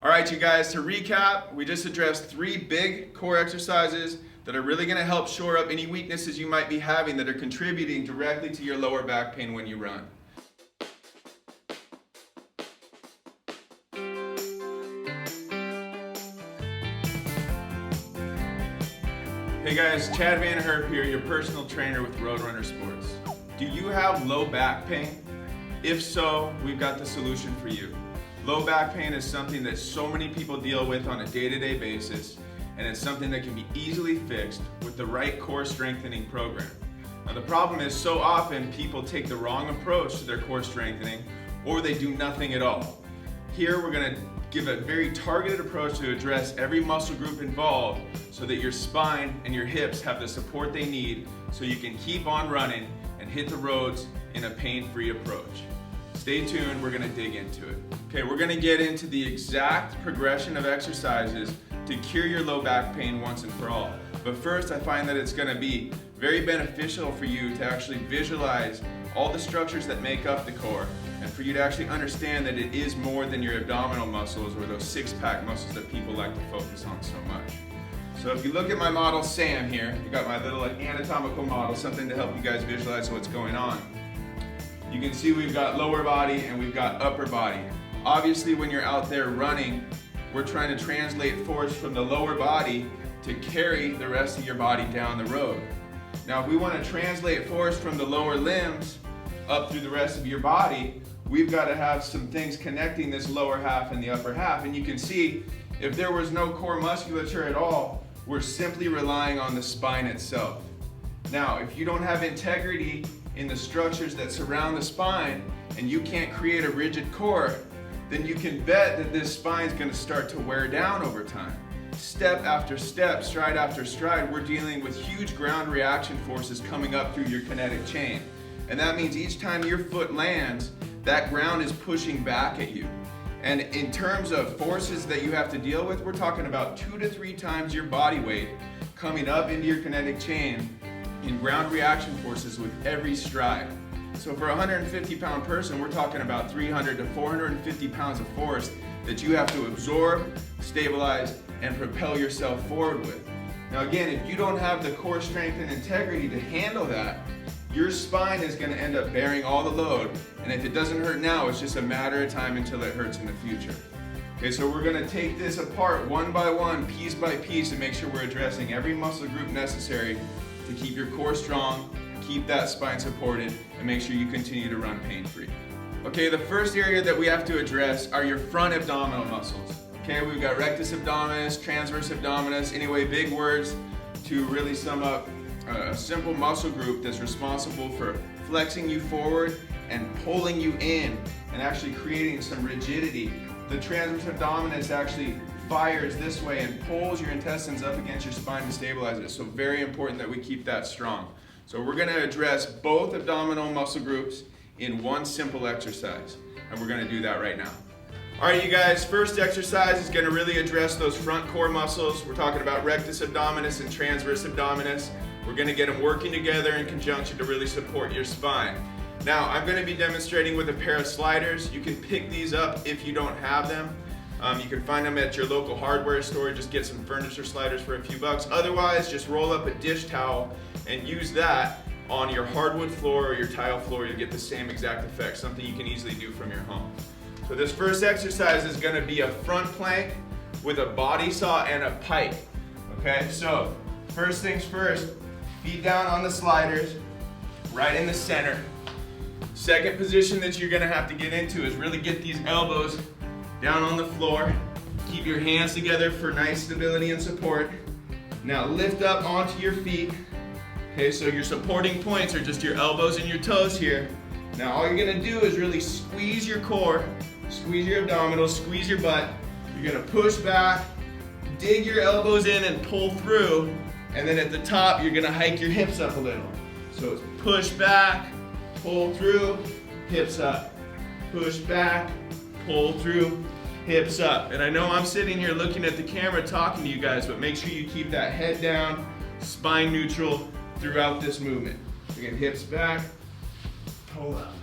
All right, you guys, to recap, we just addressed 3 big core exercises that are really going to help shore up any weaknesses you might be having that are contributing directly to your lower back pain when you run. Hey guys, Chad Van Herp here, your personal trainer with Roadrunner Sports. Do you have low back pain? If so, we've got the solution for you. Low back pain is something that so many people deal with on a day-to-day basis, and it's something that can be easily fixed with the right core strengthening program. Now the problem is so often people take the wrong approach to their core strengthening, or they do nothing at all. Here we're going to give a very targeted approach to address every muscle group involved so that your spine and your hips have the support they need so you can keep on running and hit the roads in a pain-free approach. Stay tuned, we're gonna dig into it. Okay, we're gonna get into the exact progression of exercises to cure your low back pain once and for all. But first, I find that it's gonna be very beneficial for you to actually visualize all the structures that make up the core, and for you to actually understand that it is more than your abdominal muscles or those six-pack muscles that people like to focus on so much. So if you look at my model Sam here, you got my little anatomical model, something to help you guys visualize what's going on. You can see we've got lower body and we've got upper body. Obviously when you're out there running, we're trying to translate force from the lower body to carry the rest of your body down the road. Now if we want to translate force from the lower limbs up through the rest of your body, we've got to have some things connecting this lower half and the upper half. And you can see if there was no core musculature at all, we're simply relying on the spine itself. Now if you don't have integrity in the structures that surround the spine and you can't create a rigid core, then you can bet that this spine is going to start to wear down over time. Step after step, stride after stride, we're dealing with huge ground reaction forces coming up through your kinetic chain. And that means each time your foot lands, that ground is pushing back at you. And in terms of forces that you have to deal with, we're talking about 2 to 3 times your body weight coming up into your kinetic chain in ground reaction forces with every stride. So for a 150-pound person, we're talking about 300 to 450 pounds of force that you have to absorb, stabilize, and propel yourself forward with. Now again, if you don't have the core strength and integrity to handle that, your spine is going to end up bearing all the load, and if it doesn't hurt now, it's just a matter of time until it hurts in the future. Okay, so we're going to take this apart one by one, piece by piece, and make sure we're addressing every muscle group necessary to keep your core strong, keep that spine supported, and make sure you continue to run pain-free. Okay, the first area that we have to address are your front abdominal muscles. Okay, we've got rectus abdominis, transverse abdominis, anyway, big words to really sum up a simple muscle group that's responsible for flexing you forward and pulling you in and actually creating some rigidity. The transverse abdominis actually fires this way and pulls your intestines up against your spine to stabilize it. So very important that we keep that strong. So we're going to address both abdominal muscle groups in one simple exercise, and we're going to do that right now. All right, you guys, first exercise is going to really address those front core muscles. We're talking about rectus abdominis and transverse abdominis. We're going to get them working together in conjunction to really support your spine. Now, I'm going to be demonstrating with a pair of sliders. You can pick these up if you don't have them. You can find them at your local hardware store. Just get some furniture sliders for a few bucks. Otherwise, just roll up a dish towel and use that on your hardwood floor or your tile floor. You'll get the same exact effect, something you can easily do from your home. So this first exercise is going to be a front plank with a body saw and a pike. Okay, so first things first, feet down on the sliders, right in the center. Second position that you're going to have to get into is really get these elbows down on the floor. Keep your hands together for nice stability and support. Now lift up onto your feet. Okay, so your supporting points are just your elbows and your toes here. Now all you're gonna do is really squeeze your core, squeeze your abdominals, squeeze your butt. You're gonna push back, dig your elbows in and pull through, and then at the top you're gonna hike your hips up a little. So it's push back, pull through, hips up. Push back, pull through, hips up. And I know I'm sitting here looking at the camera talking to you guys, but make sure you keep that head down, spine neutral throughout this movement. Again, hips back, pull up.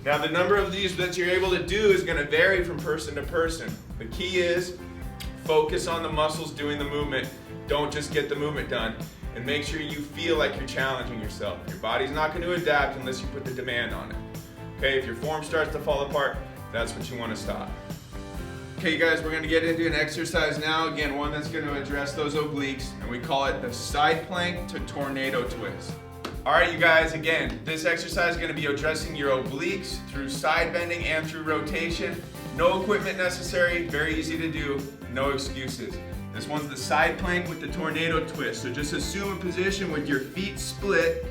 Now the number of these that you're able to do is going to vary from person to person. The key is focus on the muscles doing the movement. Don't just get the movement done, and make sure you feel like you're challenging yourself. Your body's not going to adapt unless you put the demand on it. Okay, if your form starts to fall apart, that's what you want to stop. Okay, you guys, we're going to get into an exercise now. Again, one that's going to address those obliques, and we call it the side plank to tornado twist. All right, you guys, again, this exercise is going to be addressing your obliques through side bending and through rotation. No equipment necessary, very easy to do, no excuses. This one's the side plank with the tornado twist. So just assume a position with your feet split,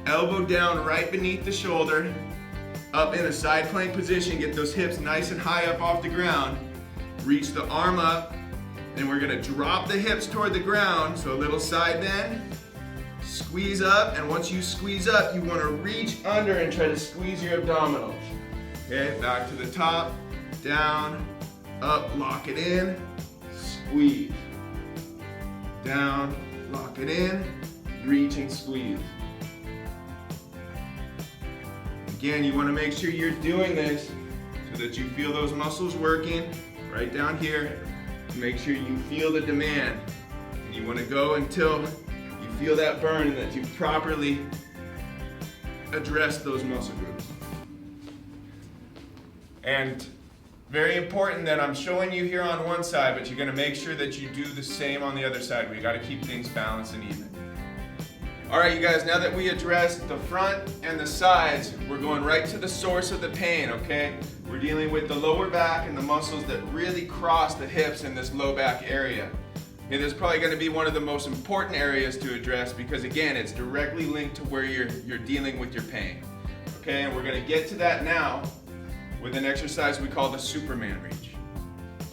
elbow down right beneath the shoulder, up in a side plank position, get those hips nice and high up off the ground, reach the arm up, and we're gonna drop the hips toward the ground, so a little side bend, squeeze up, and once you squeeze up, you wanna reach under and try to squeeze your abdominals. Okay, back to the top, down, up, lock it in, squeeze. Down, lock it in, reach and squeeze. Again, you want to make sure you're doing this so that you feel those muscles working right down here. Make sure you feel the demand. And you want to go until you feel that burn and that you've properly addressed those muscle groups. And very important that I'm showing you here on one side, but you're going to make sure that you do the same on the other side. We got to keep things balanced and even. All right, you guys, now that we addressed the front and the sides, we're going right to the source of the pain, okay? We're dealing with the lower back and the muscles that really cross the hips in this low back area. Okay, this is probably going to be one of the most important areas to address because, again, it's directly linked to where you're dealing with your pain. Okay, and we're going to get to that now with an exercise we call the Superman reach.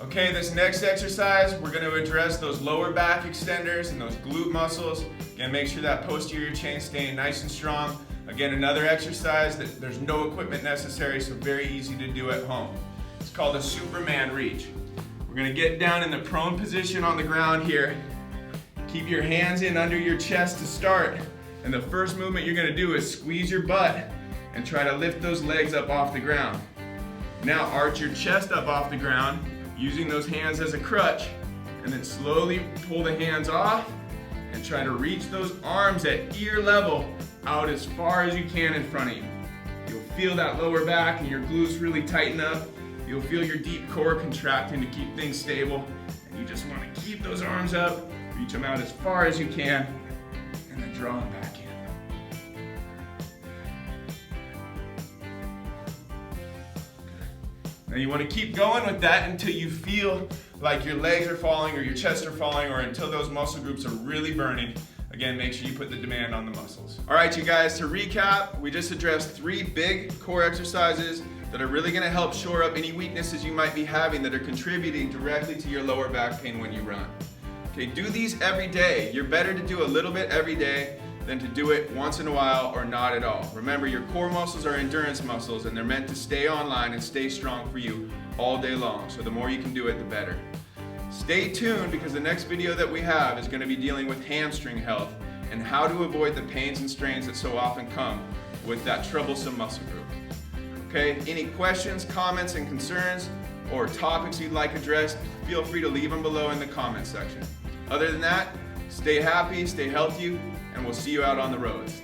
Okay, this next exercise, we're going to address those lower back extenders and those glute muscles. Again, make sure that posterior chain's staying nice and strong. Again, another exercise that there's no equipment necessary, so very easy to do at home. It's called a Superman reach. We're going to get down in the prone position on the ground here. Keep your hands in under your chest to start. And the first movement you're going to do is squeeze your butt and try to lift those legs up off the ground. Now arch your chest up off the ground, using those hands as a crutch, and then slowly pull the hands off and try to reach those arms at ear level out as far as you can in front of you. You'll feel that lower back and your glutes really tighten up. You'll feel your deep core contracting to keep things stable, and you just want to keep those arms up, reach them out as far as you can, and then draw them back in. Now you want to keep going with that until you feel like your legs are falling or your chest are falling, or until those muscle groups are really burning. Again, make sure you put the demand on the muscles. All right, you guys, to recap, we just addressed 3 big core exercises that are really going to help shore up any weaknesses you might be having that are contributing directly to your lower back pain when you run. Okay, do these every day. You're better to do a little bit every day than to do it once in a while or not at all. Remember, your core muscles are endurance muscles, and they're meant to stay online and stay strong for you all day long. So the more you can do it, the better. Stay tuned, because the next video that we have is going to be dealing with hamstring health and how to avoid the pains and strains that so often come with that troublesome muscle group. Okay, any questions, comments, and concerns, or topics you'd like addressed, feel free to leave them below in the comment section. Other than that, stay happy, stay healthy, and we'll see you out on the roads.